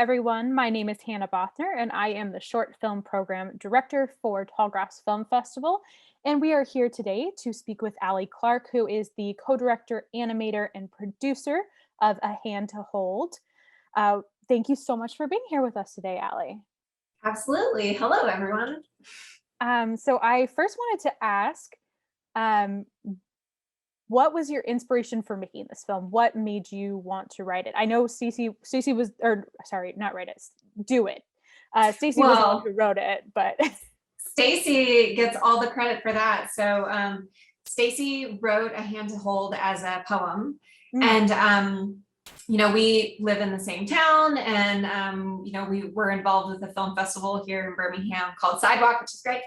everyone. My name is Hannah Bothner, and I am the Short Film Program Director for Tallgrass Film Festival. And we are here today to speak with Allie Clark, who is the co-director, animator, and producer of A Hand to Hold. Thank you so much for being here with us today, Allie. Absolutely. Hello, everyone. So I first wanted to ask, what was your inspiration for making this film? What made you want to write it? I know Stacey was, or sorry, not write it, do it. Stacey was the one who wrote it, but Stacey gets all the credit for that. So Stacey wrote A Hand to Hold as a poem, and we live in the same town, and we were involved with a film festival here in Birmingham called Sidewalk, which is great.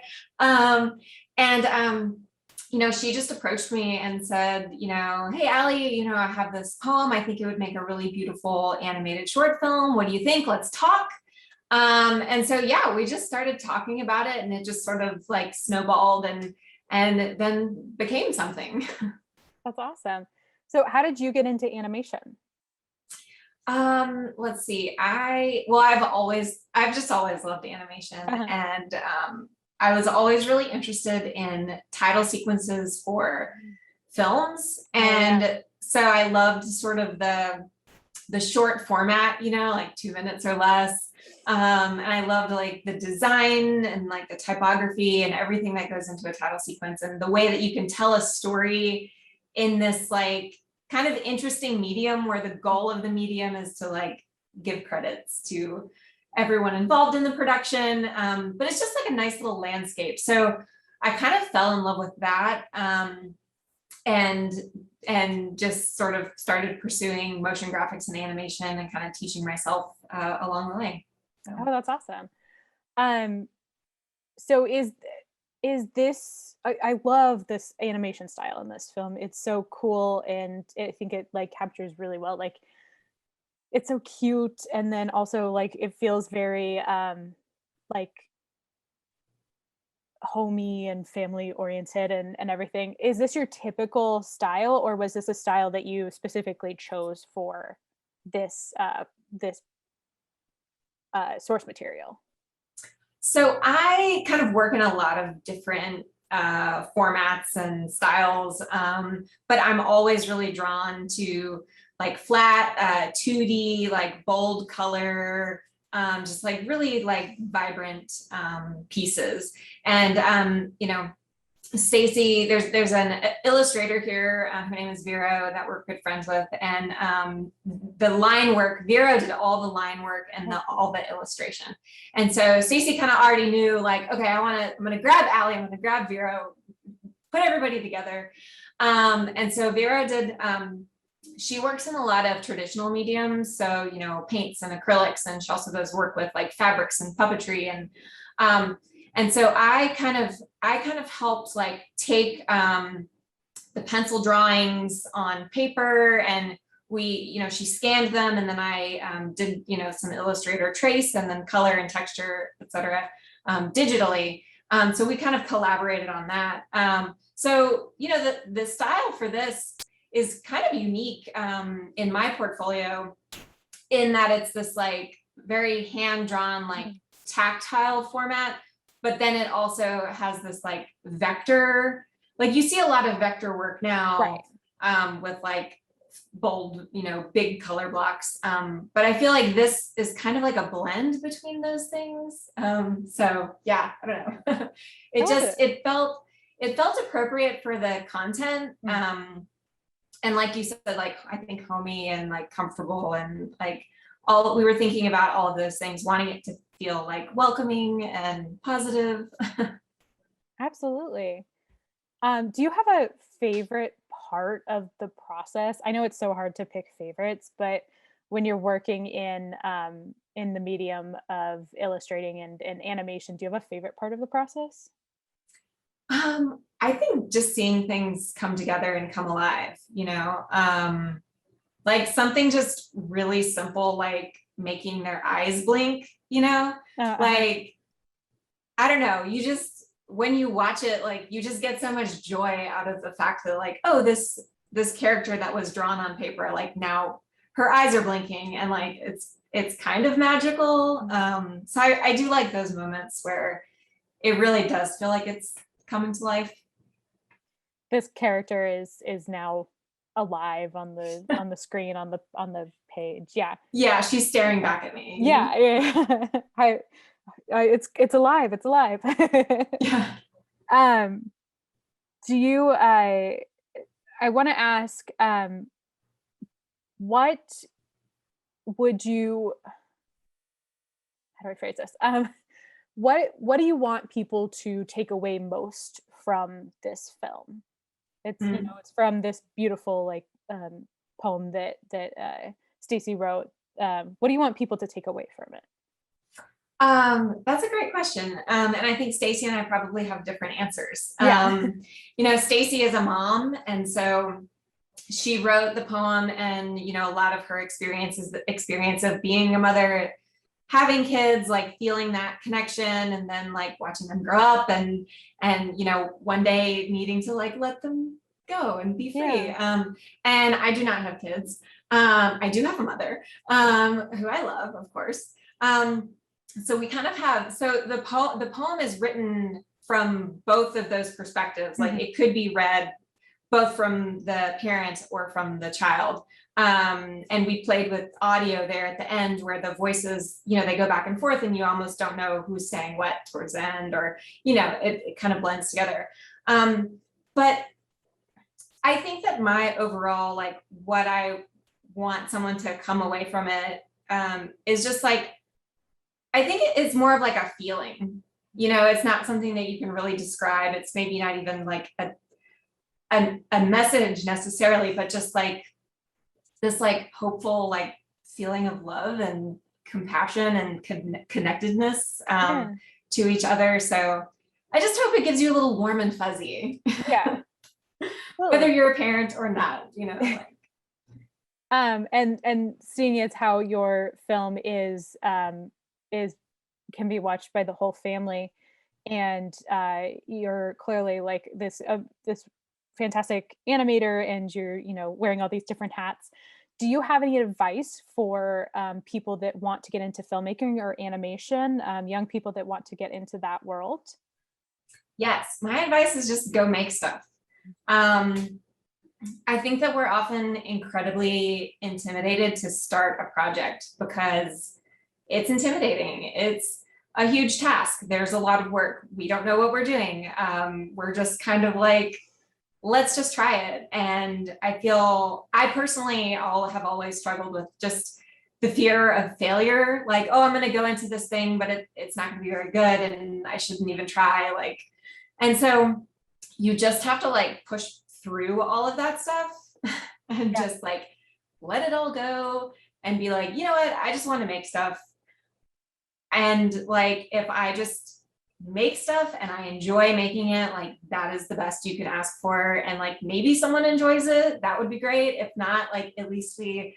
She just approached me and said, hey, Allie, I have this poem. I think it would make a really beautiful animated short film. What do you think? Let's talk. We just started talking about it, and it just sort of like snowballed and then became something. That's awesome. So how did you get into animation? Let's see. I've just always loved animation, and I was always really interested in title sequences for films. And so I loved sort of the short format, like 2 minutes or less. And I loved like the design and like the typography and everything that goes into a title sequence, and the way that you can tell a story in this like kind of interesting medium where the goal of the medium is to like give credits to everyone involved in the production, but it's just like a nice little landscape. So I kind of fell in love with that, and just sort of started pursuing motion graphics and animation and kind of teaching myself along the way. So. Oh, that's awesome. So is this, I love this animation style in this film. It's so cool, and I think it like captures really well, like it's so cute, and then also like it feels very like homey and family oriented and everything. Is this your typical style, or was this a style that you specifically chose for this source material? So I kind of work in a lot of different formats and styles, but I'm always really drawn to like flat 2D, like bold color, just like really like vibrant pieces. And Stacey, there's an illustrator here, her name is Vero, that we're good friends with, and the line work, Vero did all the line work and all the illustration. And so Stacey kind of already knew, like, okay, I'm gonna grab Allie, I'm gonna grab Vero, put everybody together. And so Vero did, she works in a lot of traditional mediums, so paints and acrylics, and she also does work with like fabrics and puppetry, and so I kind of helped like take the pencil drawings on paper, and she scanned them, and then I did some Illustrator trace, and then color and texture, etc. Digitally. So we kind of collaborated on that. So the style for this is kind of unique in my portfolio, in that it's this like very hand-drawn, like tactile format, but then it also has this like vector, like you see a lot of vector work now, right, with like bold, big color blocks. But I feel like this is kind of like a blend between those things. So yeah, I don't know. It felt appropriate for the content. And like you said, like, I think homey and like comfortable, and like we were thinking about all of those things, wanting it to feel like welcoming and positive. Absolutely. Do you have a favorite part of the process? I know it's so hard to pick favorites, but when you're working in the medium of illustrating and animation, do you have a favorite part of the process? I think just seeing things come together and come alive, like something just really simple, like making their eyes blink, like, I don't know, when you watch it, like you just get so much joy out of the fact that like, oh, this character that was drawn on paper, like now her eyes are blinking, and like it's kind of magical. So I do like those moments where it really does feel like it's coming to life. This character is now alive on the screen, on the page. Yeah. Yeah, she's staring back at me. Yeah. Yeah. It's alive. It's alive. Yeah. um do you I want to ask, what would you, how do I phrase this? What do you want people to take away most from this film? It's, you know, Mm. it's from this beautiful, like, poem that Stacey wrote. What do you want people to take away from it? That's a great question. And I think Stacey and I probably have different answers. Yeah. Stacey is a mom, and so she wrote the poem, and a lot of her experiences, the experience of being a mother, having kids, like feeling that connection, and then like watching them grow up, and one day needing to like let them go and be free. Yeah. And I do not have kids. I do have a mother, who I love, of course. So we kind of have, so the poem is written from both of those perspectives. Like it could be read both from the parent or from the child. And we played with audio there at the end where the voices, they go back and forth and you almost don't know who's saying what towards the end, or, it kind of blends together. But I think that my overall, like what I want someone to come away from it, is just like, I think it's more of like a feeling, it's not something that you can really describe. It's maybe not even like a message necessarily, but just like this like hopeful like feeling of love and compassion and connectedness Yeah. to each other. So I just hope it gives you a little warm and fuzzy, Yeah. whether you're a parent or not, like. And seeing as how your film is can be watched by the whole family, and you're clearly like this fantastic animator, and you're wearing all these different hats. Do you have any advice for people that want to get into filmmaking or animation, young people that want to get into that world? Yes, my advice is just go make stuff. I think that we're often incredibly intimidated to start a project because it's intimidating. It's a huge task. There's a lot of work. We don't know what we're doing. We're just kind of like, let's just try it. And I personally have always struggled with just the fear of failure. Like, oh, I'm going to go into this thing, but it's not going to be very good and I shouldn't even try. Like, and so you just have to like push through all of that stuff and just like let it all go and be like, you know what, I just want to make stuff. And like, if I just make stuff and I enjoy making it, like that is the best you can ask for. And like, maybe someone enjoys it, that would be great. If not, like at least we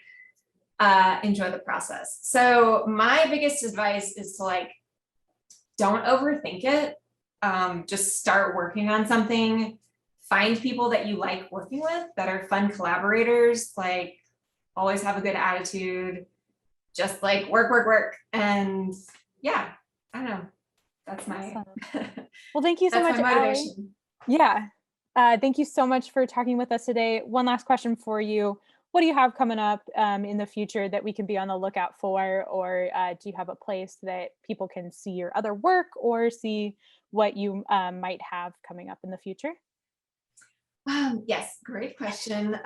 enjoy the process. So my biggest advice is to like, don't overthink it. Just start working on something. Find people that you like working with that are fun collaborators, like always have a good attitude, just like work. And yeah, I don't know. That's my, Awesome. Well, thank you so that's much, my Allie. motivation. Yeah. Thank you so much for talking with us today. One last question for you. What do you have coming up in the future that we can be on the lookout for? Or do you have a place that people can see your other work or see what you might have coming up in the future? Yes, great question.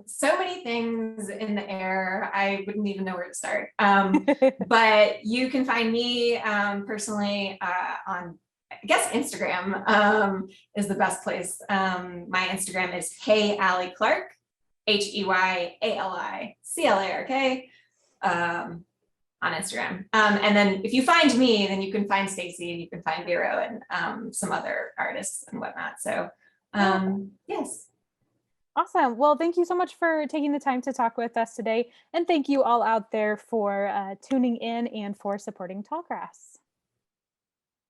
So many things in the air. I wouldn't even know where to start. But you can find me personally on, I guess, Instagram is the best place. My Instagram is Hey Allie Clark, HeyAliClark, on Instagram. And then if you find me, then you can find Stacey and you can find Vero and some other artists and whatnot. So yes. Awesome. Well, thank you so much for taking the time to talk with us today. And thank you all out there for tuning in and for supporting Tallgrass.